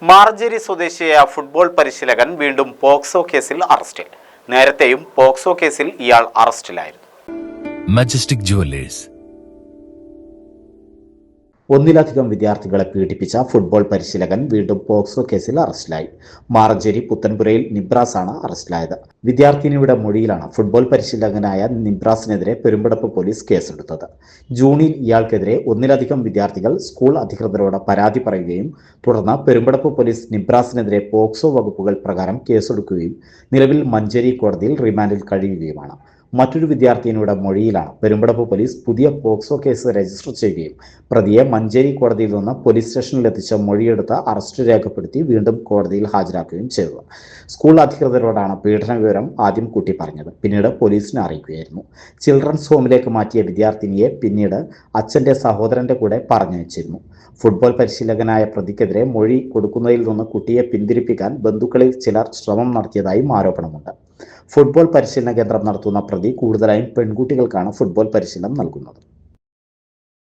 മാറഞ്ചേരി സ്വദേശിയായ ഫുട്ബോൾ പരിശീലകൻ വീണ്ടും പോക്സോ കേസിൽ അറസ്റ്റിൽ. നേരത്തെയും പോക്സോ കേസിൽ ഇയാൾ അറസ്റ്റിലായിരുന്നു. Majestic jewellers. ഒന്നിലധികം വിദ്യാർത്ഥികളെ പീഡിപ്പിച്ച ഫുട്ബോൾ പരിശീലകൻ വീണ്ടും പോക്സോ കേസിൽ അറസ്റ്റിലായി. മാറഞ്ചേരി പുത്തൻപുരയിൽ നിബ്രാസാണ് അറസ്റ്റിലായത്. വിദ്യാർത്ഥിനിയുടെ മൊഴിയിലാണ് ഫുട്ബോൾ പരിശീലകനായ നിബ്രാസിനെതിരെ പെരുമ്പടപ്പ് പോലീസ് കേസെടുത്തത്. ജൂണിൽ ഇയാൾക്കെതിരെ ഒന്നിലധികം വിദ്യാർത്ഥികൾ സ്കൂൾ അധികൃതരോട് പരാതി പറയുകയും തുടർന്ന് പെരുമ്പടപ്പ് പോലീസ് നിബ്രാസിനെതിരെ പോക്സോ വകുപ്പുകൾ പ്രകാരം കേസെടുക്കുകയും നിലവിൽ മഞ്ചേരി കോടതിയിൽ റിമാൻഡിൽ കഴിയുകയുമാണ്. മറ്റൊരു വിദ്യാർത്ഥിനിയുടെ മൊഴിയിലാണ് പെരുമ്പടപ്പ് പോലീസ് പുതിയ പോക്സോ കേസ് രജിസ്റ്റർ ചെയ്യുകയും പ്രതിയെ മഞ്ചേരി കോടതിയിൽ നിന്ന് പോലീസ് സ്റ്റേഷനിലെത്തിച്ച് മൊഴിയെടുത്ത് അറസ്റ്റ് രേഖപ്പെടുത്തി വീണ്ടും കോടതിയിൽ ഹാജരാക്കുകയും ചെയ്തത്. സ്കൂൾ അധികൃതരോടാണ് പീഡന വിവരം ആദ്യം കൂട്ടി പറഞ്ഞത്. പിന്നീട് പോലീസിനെ അറിയിക്കുകയായിരുന്നു. ചിൽഡ്രൻസ് ഹോമിലേക്ക് മാറ്റിയ വിദ്യാർത്ഥിനിയെ പിന്നീട് അച്ഛൻ്റെ സഹോദരന്റെ കൂടെ പറഞ്ഞയച്ചിരുന്നു. ഫുട്ബോൾ പരിശീലകനായ പ്രതിക്കെതിരെ മൊഴി കൊടുക്കുന്നതിൽ നിന്ന് കുട്ടിയെ പിന്തിരിപ്പിക്കാൻ ബന്ധുക്കളിൽ ചിലർ ശ്രമം നടത്തിയതായും ആരോപണമുണ്ട്. ഫുട്ബോൾ പരിശീലന കേന്ദ്രം നടത്തുന്ന പ്രതി കൂടുതലായും പെൺകുട്ടികൾക്കാണ് ഫുട്ബോൾ പരിശീലനം നൽകുന്നത്.